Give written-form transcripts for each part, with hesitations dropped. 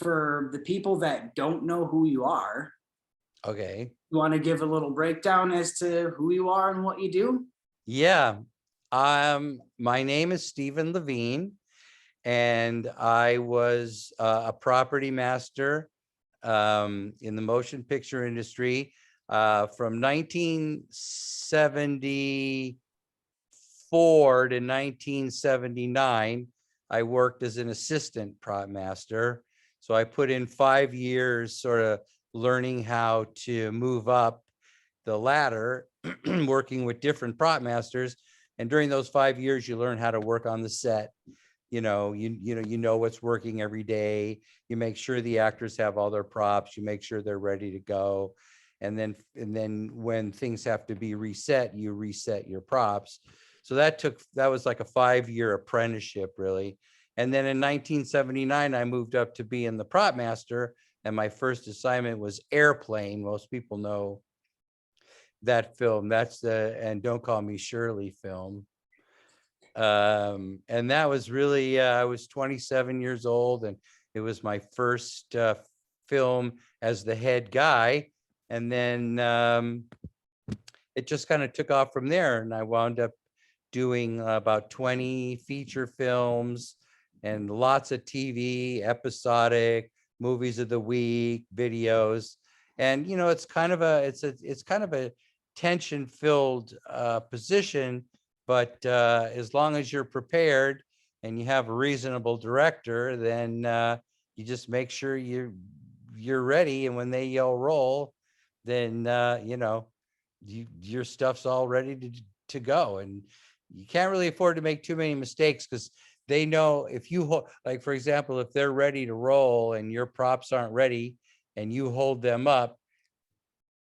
for the people that don't know who you are, Okay. you want to give a little breakdown as to who you are and what you do? Yeah. My name is Steven Levine, and I was a property master in the motion picture industry from 1974 to 1979. I worked as an assistant prop master. So I put in 5 years sort of learning how to move up the ladder, working with different prop masters. And during those 5 years, you learn how to work on the set. You know what's working every day. You make sure the actors have all their props. You make sure they're ready to go. And then when things have to be reset, you reset your props. So that was like a 5-year apprenticeship, really. And then in 1979, I moved up to being the prop master. And my first assignment was Airplane. Most people know that film. That's the And Don't Call Me Shirley film. And that was really, I was 27 years old, and it was my first film as the head guy. And then it just kind of took off from there, and I wound up doing about 20 feature films and lots of TV, episodic, movies of the week, videos. And it's kind of a tension-filled position, but as long as you're prepared and you have a reasonable director, then you just make sure you're ready. And when they yell roll, then your stuff's all ready to go. And you can't really afford to make too many mistakes, because they know if you like, for example, if they're ready to roll and your props aren't ready and you hold them up,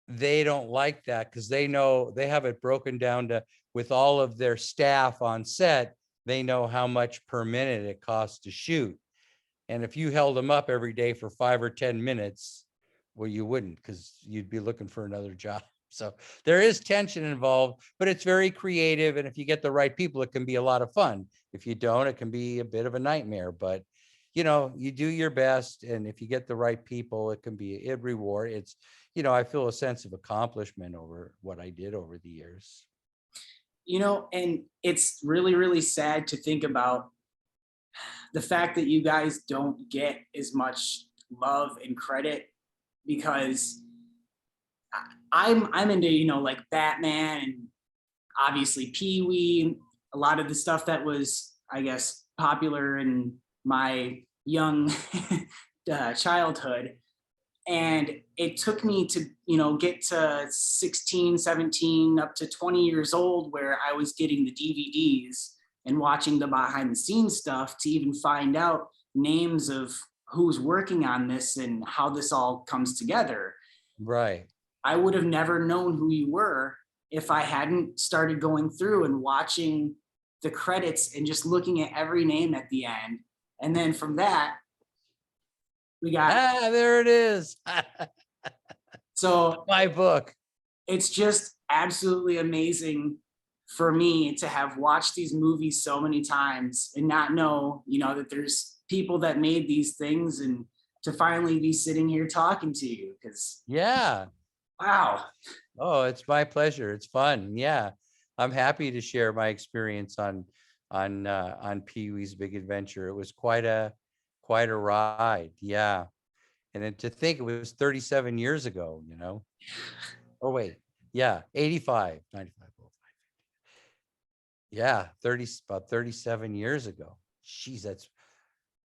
they don't like that, because they know they have it broken down to, with all of their staff on set, they know how much per minute it costs to shoot. And if you held them up every day for 5 or 10 minutes, well, you wouldn't, because you'd be looking for another job. So there is tension involved, but it's very creative. And if you get the right people, it can be a lot of fun. If you don't, it can be a bit of a nightmare. But you do your best, and if you get the right people, it can be a reward. I feel a sense of accomplishment over what I did over the years. And it's really, really sad to think about the fact that you guys don't get as much love and credit, because I'm into, like Batman and obviously Pee-wee, a lot of the stuff that was, I guess, popular in my young childhood. And it took me to, get to 16, 17, up to 20 years old, where I was getting the DVDs and watching the behind the scenes stuff to even find out names of who's working on this and how this all comes together. Right. I would have never known who you were if I hadn't started going through and watching the credits and just looking at every name at the end. And then from that, we got, There it is. so My book. it's just absolutely amazing for me to have watched these movies so many times and not know, that there's people that made these things, and to finally be sitting here talking to you, because Yeah. wow. Oh, it's my pleasure. It's fun. Yeah. I'm happy to share my experience on Pee-wee's Big Adventure. It was quite a ride. Yeah. And then to think it was 37 years ago. Oh, wait. Yeah. 85, 95. Yeah. About 37 years ago. Jeez, that's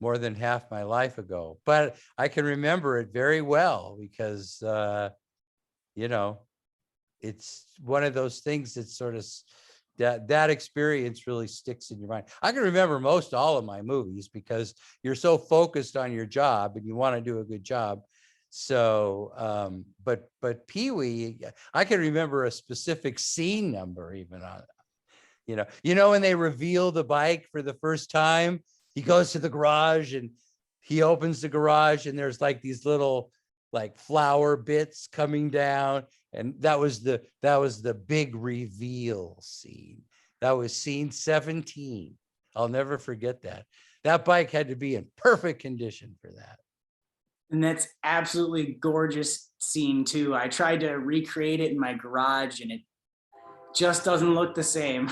more than half my life ago. But I can remember it very well because, it's one of those things that sort of that experience really sticks in your mind. I can remember most all of my movies because you're so focused on your job and you want to do a good job. So, but Pee-wee, I can remember a specific scene number even on, when they reveal the bike for the first time, he goes to the garage and he opens the garage and there's like these little like flower bits coming down. And that was the big reveal scene. That was scene 17. I'll never forget that. That bike had to be in perfect condition for that. And that's absolutely gorgeous scene too. I tried to recreate it in my garage and it just doesn't look the same.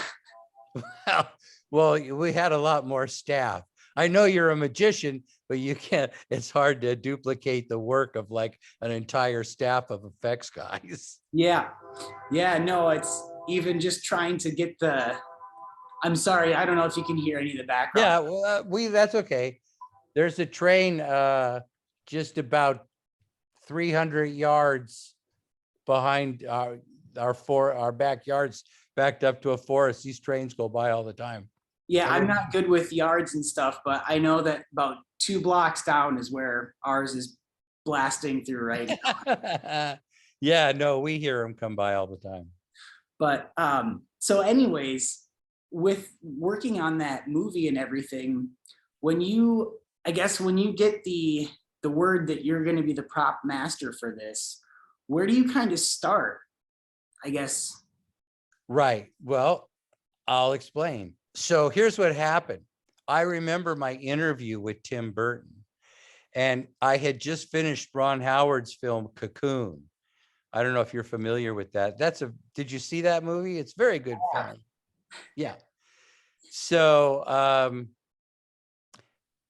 Well, we had a lot more staff. I know you're a magician, but you can't, it's hard to duplicate the work of like an entire staff of effects guys. Yeah. Yeah, no, it's even just trying to get the, I'm sorry, I don't know if you can hear any of the background. Yeah, well, that's okay. There's a train just about 300 yards behind our backyards, backed up to a forest. These trains go by all the time. Yeah, And I'm not good with yards and stuff, but I know that about 2 blocks down is where ours is blasting through right now. yeah, no, we hear them come by all the time. But so anyways, with working on that movie and everything, when you, I guess when you get the word that you're going to be the prop master for this, where do you kind of start? I guess. Right. Well, I'll explain. So here's what happened. I remember my interview with Tim Burton, and I had just finished Ron Howard's film Cocoon. I don't know if you're familiar with that. Did you see that movie? It's a very good film. Yeah. So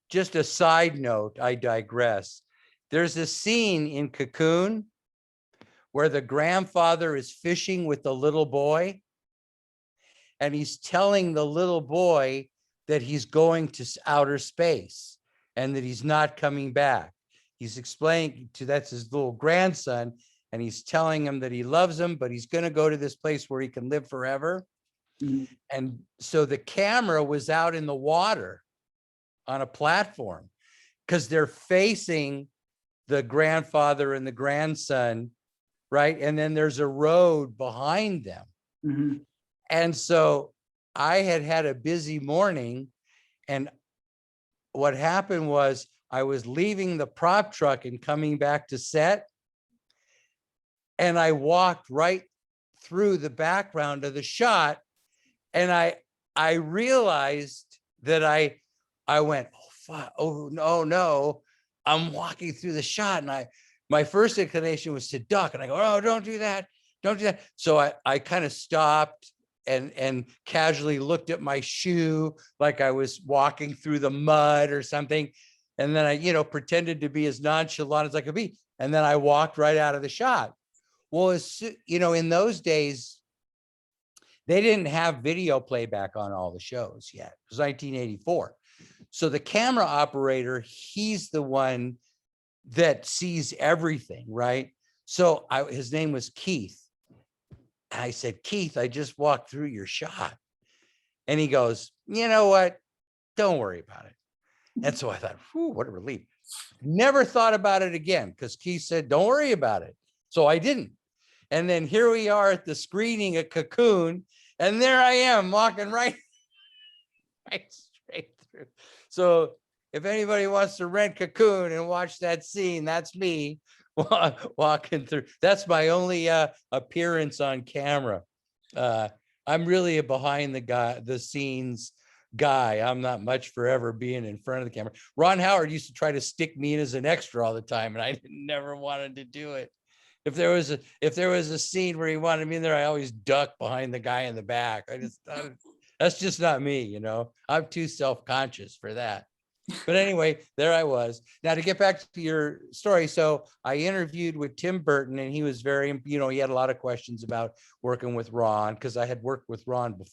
just a side note, I digress. There's a scene in Cocoon where the grandfather is fishing with the little boy, and he's telling the little boy that he's going to outer space and that he's not coming back. He's explaining that's his little grandson, and he's telling him that he loves him, but he's going to go to this place where he can live forever. Mhm. And so the camera was out in the water on a platform because they're facing the grandfather and the grandson, right? And then there's a road behind them. Mhm. And so I had a busy morning, and what happened was I was leaving the prop truck and coming back to set, and I walked right through the background of the shot, and I realized that I went, oh fuck, oh no, I'm walking through the shot, and my first inclination was to duck, and I go, oh, don't do that. So I kind of stopped and casually looked at my shoe like I was walking through the mud or something. And then I, pretended to be as nonchalant as I could be. And then I walked right out of the shot. Well, in those days, they didn't have video playback on all the shows yet. It was 1984. So the camera operator, he's the one that sees everything, right? So his name was Keith. I said, Keith, I just walked through your shot. And he goes, you know what? Don't worry about it. And so I thought, whew, what a relief. Never thought about it again because Keith said, don't worry about it. So I didn't. And then here we are at the screening at Cocoon. And there I am walking right straight through. So if anybody wants to rent Cocoon and watch that scene, that's me walking through. That's my only appearance on camera. I'm really a behind the scenes guy. I'm not much for ever being in front of the camera. Ron Howard used to try to stick me in as an extra all the time, and I never wanted to do it. If there was a scene where he wanted me in there, I always duck behind the guy in the back. That's just not me, I'm too self-conscious for that. But anyway, there I was. Now to get back to your story. So I interviewed with Tim Burton, and he was very, he had a lot of questions about working with Ron, because I had worked with Ron before.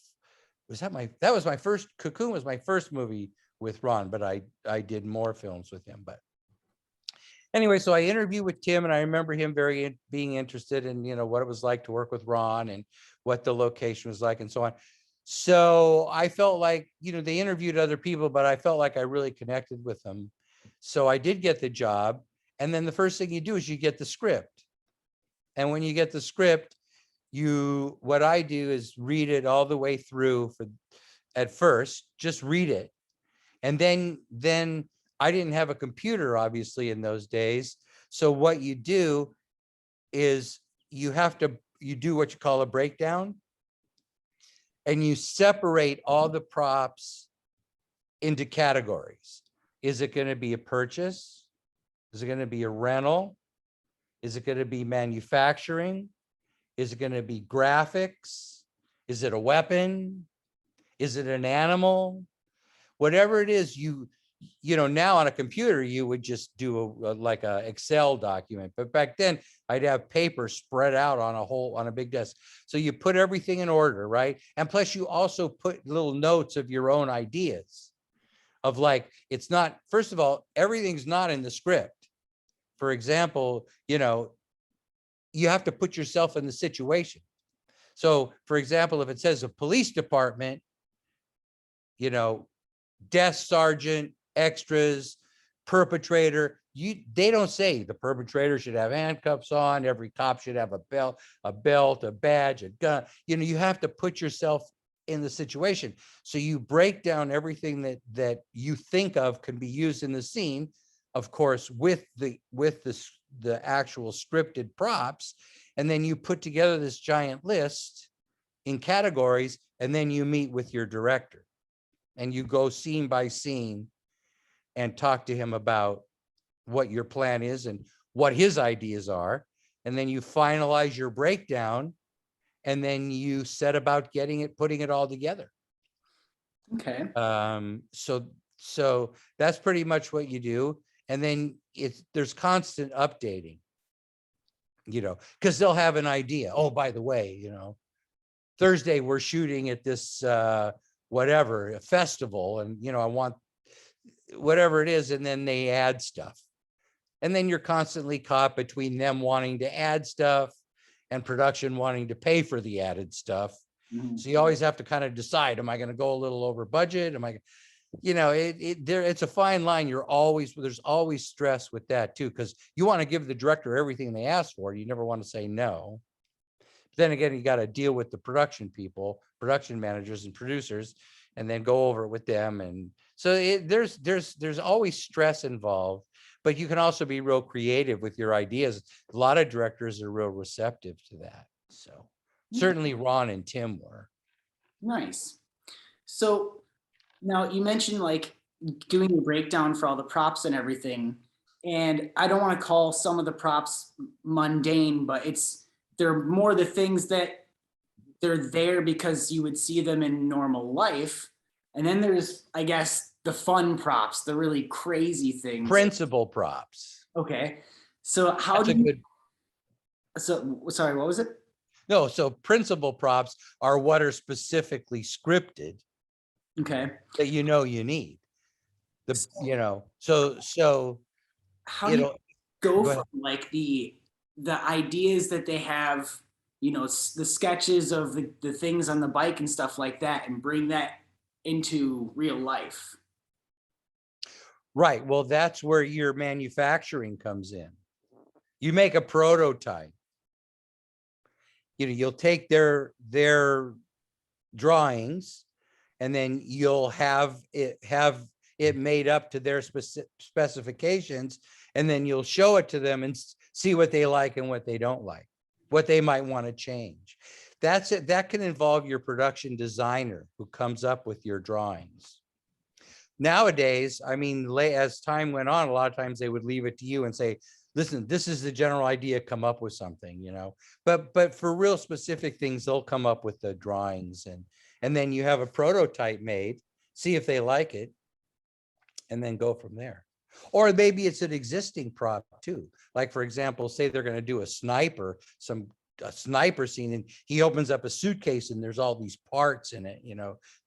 That was my first, Cocoon was my first movie with Ron, but I did more films with him. But anyway, so I interviewed with Tim, and I remember him being interested in, what it was like to work with Ron and what the location was like and so on. So I felt like, they interviewed other people, but I felt like I really connected with them. So I did get the job. And then the first thing you do is you get the script. And when you get the script, what I do is read it all the way through at first, just read it. And then I didn't have a computer, obviously, in those days. So what you do is you do what you call a breakdown. And you separate all the props into categories. Is it going to be a purchase? Is it going to be a rental? Is it going to be manufacturing? Is it going to be graphics? Is it a weapon? Is it an animal? Whatever it is, now on a computer, you would just do like a Excel document. But back then I'd have paper spread out on a big desk. So you put everything in order, right? And plus you also put little notes of your own ideas of like, it's not, first of all, everything's not in the script. For example, you have to put yourself in the situation. So for example, if it says a police department, desk sergeant, extras, perpetrator, they don't say the perpetrator should have handcuffs on, every cop should have a belt, a badge, a gun. You have to put yourself in the situation. So you break down everything that you think of can be used in the scene, of course, with the actual scripted props. And then you put together this giant list in categories, and then you meet with your director and you go scene by scene and talk to him about what your plan is and what his ideas are. And then you finalize your breakdown, and then you set about putting it all together. Okay. So that's pretty much what you do. And then there's constant updating, because they'll have an idea. Oh, by the way, Thursday we're shooting at this whatever, a festival, and I want whatever it is, and then they add stuff. And then you're constantly caught between them wanting to add stuff and production wanting to pay for the added stuff. Mhm. So you always have to kind of decide, am I going to go a little over budget? Am I, it's a fine line. There's always stress with that too, because you want to give the director everything they ask for. You never want to say no. But then again, you got to deal with the production people, production managers and producers, and then go over it with them. And so there's always stress involved, but you can also be real creative with your ideas. A lot of directors are real receptive to that. So certainly Ron and Tim were. Nice. So now you mentioned like doing a breakdown for all the props and everything. And I don't want to call some of the props mundane, but they're more the things that they're there because you would see them in normal life. And then there's, I guess, the fun props, the really crazy things. Principal props. Okay. So sorry, what was it? No, so principal props are what are specifically scripted. Okay. That you need. So how do you go from like the ideas that they have, the sketches of the things on the bike and stuff like that, and bring that into real life? Right. Well, that's where your manufacturing comes in. You make a prototype. You'll take their drawings, and then you'll have it made up to their specifications, and then you'll show it to them and see what they like and what they don't like, what they might want to change. That's it. That can involve your production designer who comes up with your drawings. Nowadays, I mean, as time went on, a lot of times they would leave it to you and say, listen, this is the general idea, come up with something, but for real specific things, they'll come up with the drawings, and then you have a prototype made, see if they like it, and then go from there. Or maybe it's an existing prop too. Like, for example, say they're going to do a sniper scene, and he opens up a suitcase and there's all these parts in it,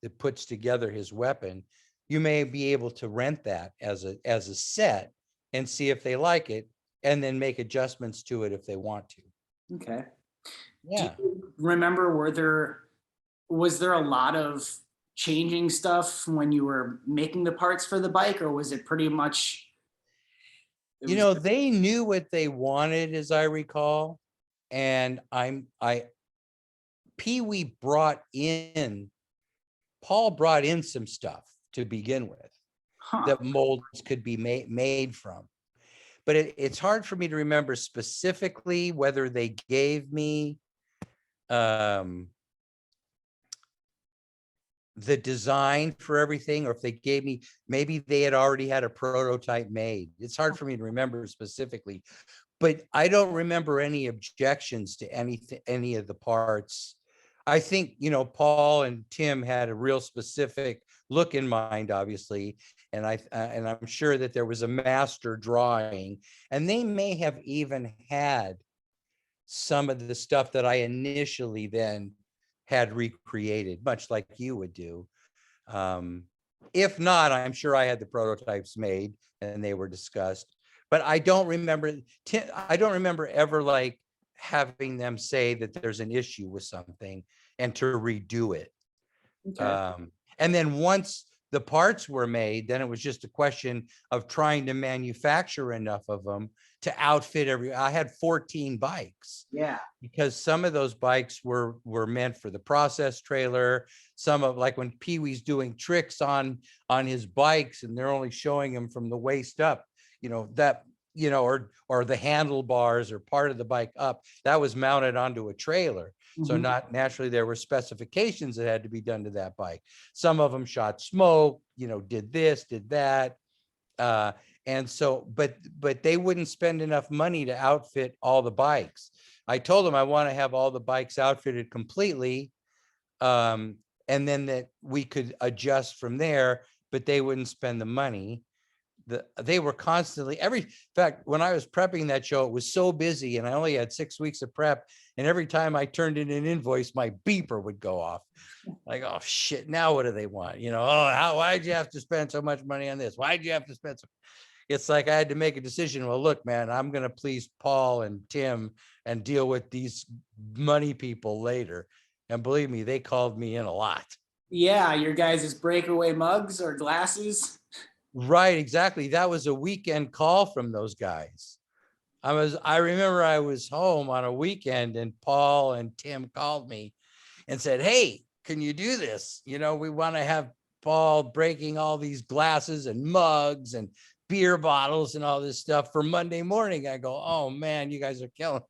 that puts together his weapon. You may be able to rent that as a set and see if they like it, and then make adjustments to it if they want to. Okay. Yeah. Do you remember, was there a lot of changing stuff when you were making the parts for the bike, or was it pretty much? They knew what they wanted, as I recall. And Paul brought in some stuff to begin with that molds could be made from. But it's hard for me to remember specifically whether they gave me the design for everything, or if they gave me, maybe they had already had a prototype made. It's hard for me to remember specifically, but I don't remember any objections to anything, any of the parts. I think, you know, Paul and Tim had a real specific look in mind, obviously, and and I'm sure that there was a master drawing, and they may have even had some of the stuff that I initially then had recreated, much like you would do. Um, if not, I'm sure I had the prototypes made and they were discussed, but I don't remember, I don't remember ever like having them say that there's an issue with something and to redo it. Okay. And then once the parts were made, then it was just a question of trying to manufacture enough of them to outfit I had 14 bikes Yeah. because some of those bikes were meant for the process trailer. Some of, like when Pee Wee's doing tricks on his bikes and they're only showing him from the waist up, you know, that, you know, or the handlebars or part of the bike up, that was mounted onto a trailer. So Mhm. not naturally, there were specifications that had to be done to that bike. Some of them shot smoke, you know, did this, did that. And so, but they wouldn't spend enough money to outfit all the bikes. I told them I want to have all the bikes outfitted completely. And then that we could adjust from there, but they wouldn't spend the money. They were constantly in fact, when I was prepping that show, it was so busy and I only had 6 weeks of prep. And every time I turned in an invoice, my beeper would go off. Like, oh shit, now what do they want? You know, oh, why'd you have to spend so much money on this? Why'd you have to spend so? It's like I had to make a decision. Well, look, man, I'm going to please Paul and Tim and deal with these money people later. And believe me, they called me in a lot. Yeah, your guys' breakaway mugs or glasses. Right, exactly. That was a weekend call from those guys. I remember I was home on a weekend and Paul and Tim called me and said, hey, can you do this? You know, we want to have Paul breaking all these glasses and mugs and beer bottles and all this stuff for Monday morning. I go, oh man, you guys are killing,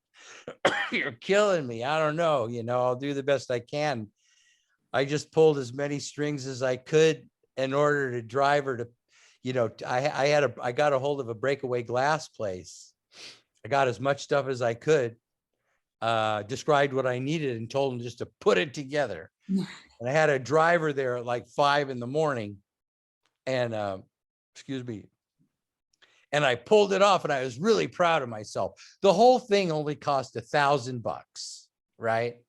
you're killing me. I don't know, you know, I'll do the best I can. I just pulled as many strings as I could in order to drive her to, you know, I got a hold of a breakaway glass place. I got as much stuff as I could, described what I needed and told them just to put it together. And I had a driver there at like 5 a.m. and excuse me. And I pulled it off and I was really proud of myself. The whole thing only cost $1,000, right? It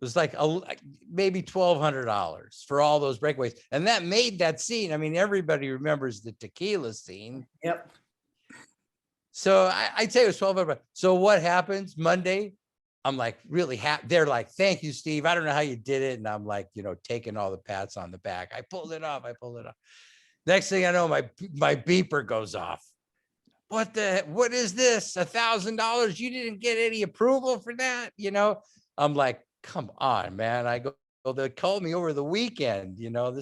was like maybe $1,200 for all those breakaways. And that made that scene. I mean, everybody remembers the tequila scene. Yep. So I'd say it was 1,200. So what happens Monday? I'm like really happy. They're like, thank you, Steve. I don't know how you did it. And I'm like, you know, taking all the pats on the back. I pulled it off. Next thing I know, my beeper goes off. What is this? $1,000? You didn't get any approval for that? You know, I'm like, come on, man. I go, well, they called me over the weekend, you know,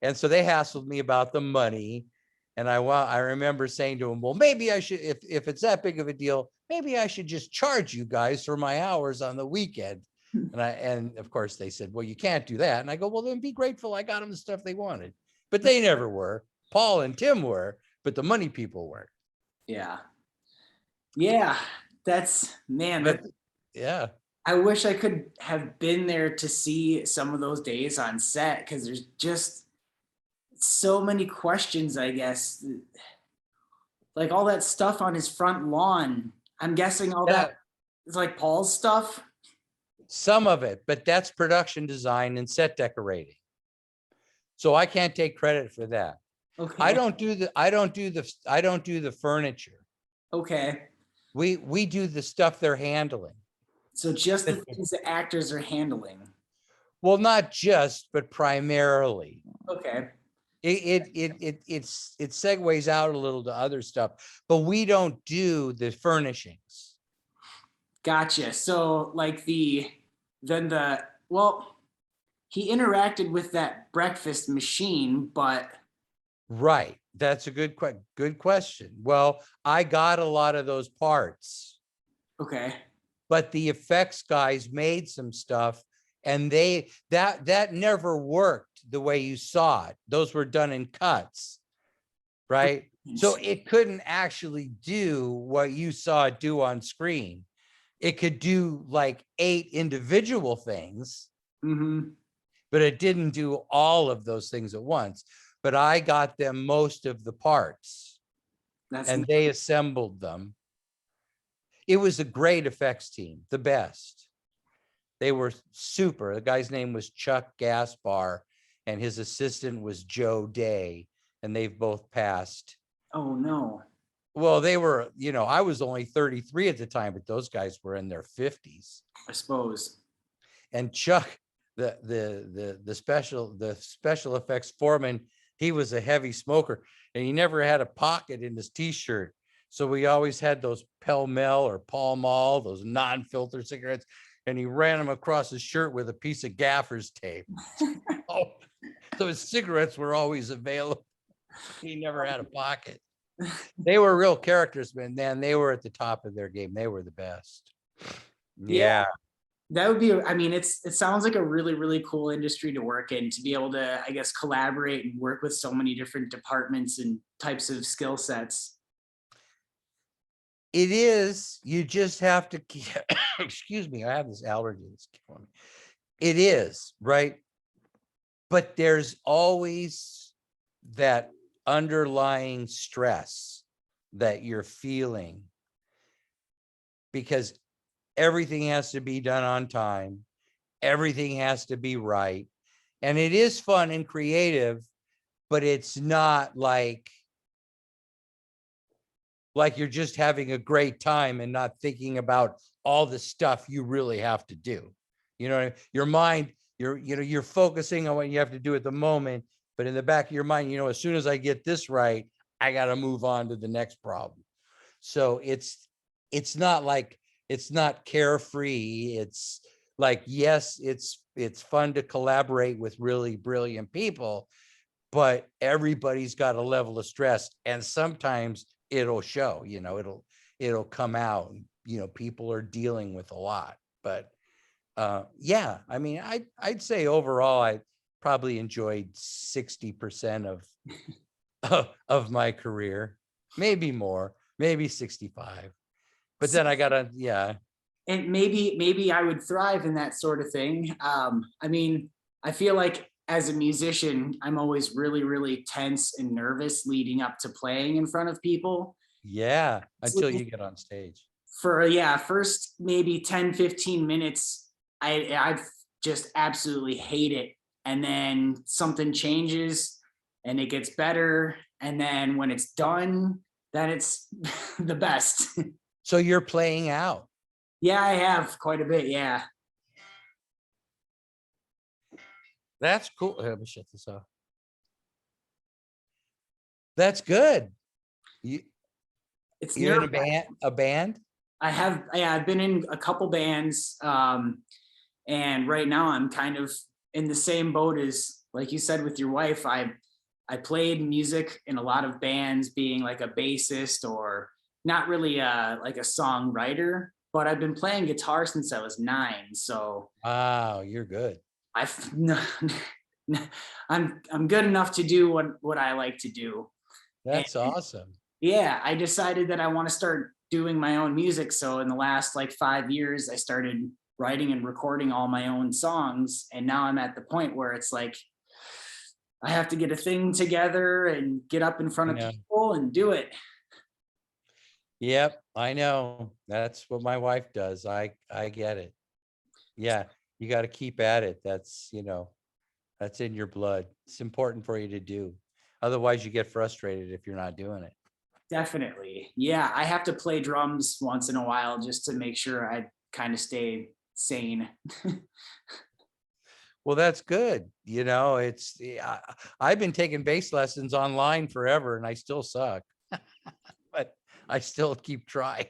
and so they hassled me about the money. And I remember saying to him, well, maybe I should, if it's that big of a deal, maybe I should just charge you guys for my hours on the weekend. And of course they said, well, you can't do that. And I go, well, then be grateful I got them the stuff they wanted. But they never were. Paul and Tim were, but the money people weren't. Yeah. Yeah. That's, man, But yeah. I wish I could have been there to see some of those days on set because there's just so many questions, I guess. Like all that stuff on his front lawn. I'm guessing all Yeah. that is like Paul's stuff. Some of it, but that's production design and set decorating. So I can't take credit for that. Okay. I don't do the furniture. Okay. We do the stuff they're handling. So just the things the actors are handling. Well, not just, but primarily. Okay. It segues out a little to other stuff, but we don't do the furnishings. Gotcha. So like well, he interacted with that breakfast machine, but Right. That's a good question. Well, I got a lot of those parts. okay. But the effects guys made some stuff and that never worked. the way you saw it. Those were done in cuts, right? So it couldn't actually do what you saw it do on screen. It could do like 8 individual things, Mm-hmm. but it didn't do all of those things at once. But I got them most of the parts That's and they assembled them. It was a great effects team, the best. They were super. The guy's name was Chuck Gaspar and his assistant was Joe Day, and they've both passed. oh no. Well, they were, I was only 33 at the time, but those guys were in their 50s. I suppose. And Chuck, the special effects foreman, he was a heavy smoker and he never had a pocket in his t-shirt. So we always had those Pall Mall or Pall Mall, those non-filter cigarettes, and he ran them across his shirt with a piece of gaffer's tape. So his cigarettes were always available. He never had a pocket. They were real characters, man. They were at the top of their game. They were the best. Yeah. That would be, I mean, it sounds like a really, really cool industry to work in, to be able to, I guess, collaborate and work with so many different departments and types of skill sets. It is. You just have to keep, excuse me, I have this allergy that's killing me. It is, right? But there's always that underlying stress that you're feeling because everything has to be done on time. Everything has to be right. And it is fun and creative, but it's not like you're just having a great time and not thinking about all the stuff you really have to do. Your mind, you're focusing on what you have to do at the moment, but in the back of your mind, as soon as I get this right, I got to move on to the next problem. So it's not carefree. It's like, yes, it's fun to collaborate with really brilliant people, but everybody's got a level of stress, and sometimes it'll show, it'll come out, people are dealing with a lot. But yeah, I mean, I'd say overall, I probably enjoyed 60% of my career, maybe more, maybe 65. But then I gotta, yeah. And maybe I would thrive in that sort of thing. I mean, I feel like as a musician, I'm always really, really tense and nervous leading up to playing in front of people. Yeah, until you get on stage. First maybe 10, 15 minutes, I just absolutely hate it. And then something changes and it gets better. And then when it's done, then it's the best. So you're playing out. Yeah, I have quite a bit. Yeah. That's cool. Let me shut this off. That's good. You're in a band? I've been in a couple bands. And right now I'm kind of in the same boat as, like you said, with your wife. I played music in a lot of bands, being like a bassist or not really like a songwriter, but I've been playing guitar since I was 9. So wow, you're good. I'm good enough to do what I like to do. That's awesome. Yeah, I decided that I want to start doing my own music. So in the last like 5 years, I started writing and recording all my own songs. And now I'm at the point where it's like, I have to get a thing together and get up in front of people and do it. Yep, I know. That's what my wife does. I get it. Yeah, you got to keep at it. That's in your blood. It's important for you to do. Otherwise, you get frustrated if you're not doing it. Definitely. Yeah, I have to play drums once in a while just to make sure I kind of stay sane. Well, that's good. I've been taking bass lessons online forever and I still suck, but I still keep trying.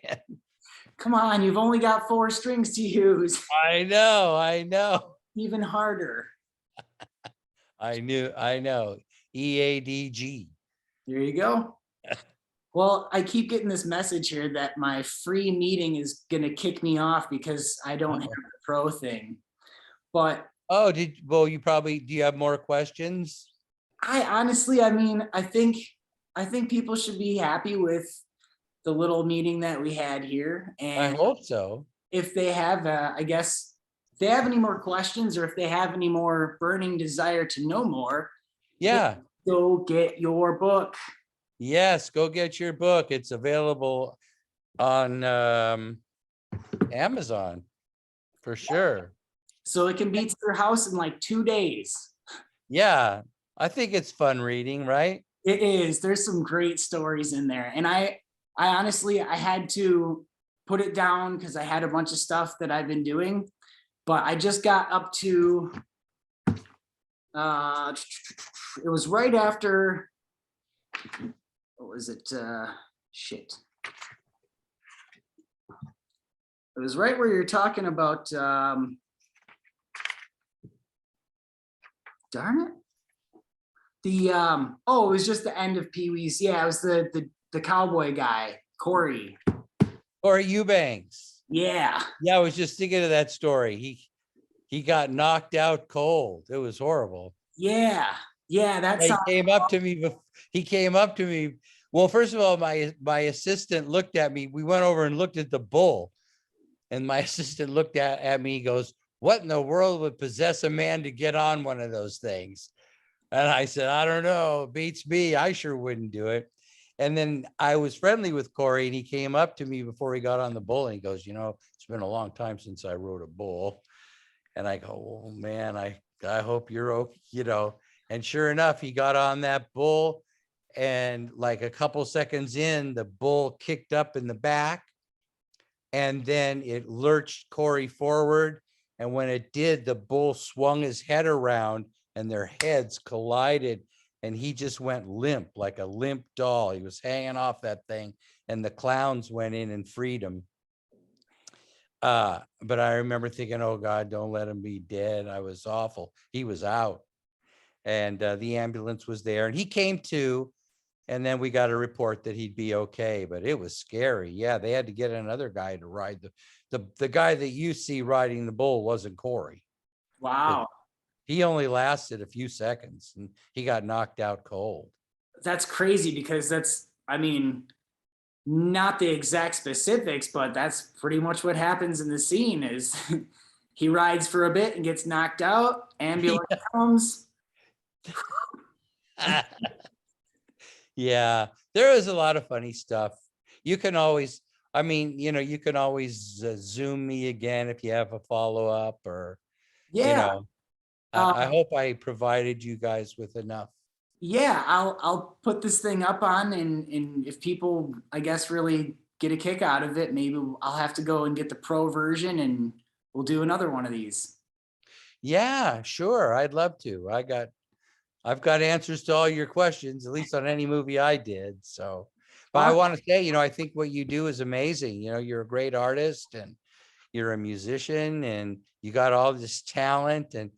Come on, you've only got 4 strings to use. I know. Even harder. I know. EADG. There you go. Well, I keep getting this message here that my free meeting is going to kick me off because I don't have the pro thing. But Oh, you probably, do you have more questions? I honestly, I mean, I think people should be happy with the little meeting that we had here. I And hope so. if they have, I guess, if they have any more questions or if they have any more burning desire to know more, then Yeah. go get your book. Yes, go get your book. It's available on Amazon for sure. So it can be to your house in like 2 days. Yeah, I think it's fun reading, right? It is. There's some great stories in there. And I honestly, I had to put it down because I had a bunch of stuff that I've been doing, but I just got up to, uh, it was right after, what was it? Shit. It was right where you're talking about, darn it. Oh, it was just the end of Pee-wee's. Yeah, it was the cowboy guy, Corey. Or Eubanks. Yeah. Yeah, I was just thinking of that story. He got knocked out cold. It was horrible. Yeah. Yeah, that He sounds. came up to me. He came up to me. Well, first of all, my assistant looked at me. We went over and looked at the bull, and my assistant looked at me. He goes, "What in the world would possess a man to get on one of those things?" And I said, "I don't know. Beats me. I sure wouldn't do it." And then I was friendly with Corey, and he came up to me before he got on the bull, and he goes, "It's been a long time since I rode a bull." And I go, "Oh man, I hope you're okay." And sure enough, he got on that bull, and like a couple seconds in, the bull kicked up in the back, and then it lurched Corey forward. And when it did, the bull swung his head around and their heads collided, and he just went limp, like a limp doll. He was hanging off that thing, and the clowns went in and freed him. But I remember thinking, oh God, don't let him be dead. I was awful. He was out, and the ambulance was there, and he came to, and then we got a report that he'd be okay, but it was scary. Yeah, they had to get another guy to ride the guy that you see riding the bull wasn't Corey. Wow. He only lasted a few seconds, and he got knocked out cold. That's crazy because that's, I mean, not the exact specifics, but that's pretty much what happens in the scene is he rides for a bit and gets knocked out, ambulance comes. Yeah, there is a lot of funny stuff. You can always, you can always Zoom me again if you have a follow-up, or, Yeah. I Um, hope I provided you guys with enough. yeah, I'll put this thing up on and if people, I guess, really get a kick out of it, maybe I'll have to go and get the pro version and we'll do another one of these. Yeah, sure. I'd love to. I've got answers to all your questions, at least on any movie I did. So, but I Awesome. want to say, I think what you do is amazing. You're a great artist, and you're a musician, and you got all this talent. And,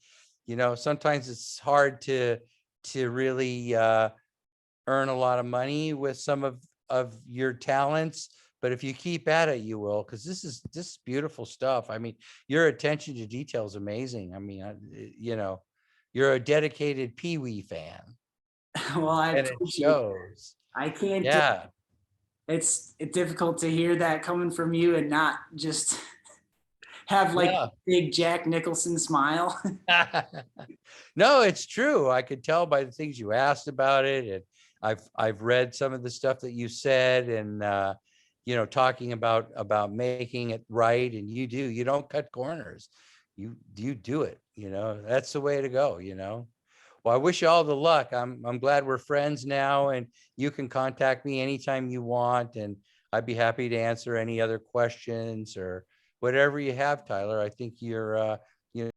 sometimes it's hard to really earn a lot of money with some of your talents. But if you keep at it, you will, because this is beautiful stuff. I mean, your attention to detail is amazing. I mean, you're a dedicated Pee Wee fan, Well, I and it appreciate it. shows. I can't, Yeah. it's difficult to hear that coming from you and not just have like Yeah. a big Jack Nicholson smile. No, it's true. I could tell by the things you asked about it, and I've read some of the stuff that you said, and talking about making it right, and you don't cut corners. You do it. That's the way to go. Well, I wish you all the luck. I'm glad we're friends now, and you can contact me anytime you want, and I'd be happy to answer any other questions or whatever you have, Tyler. I think you're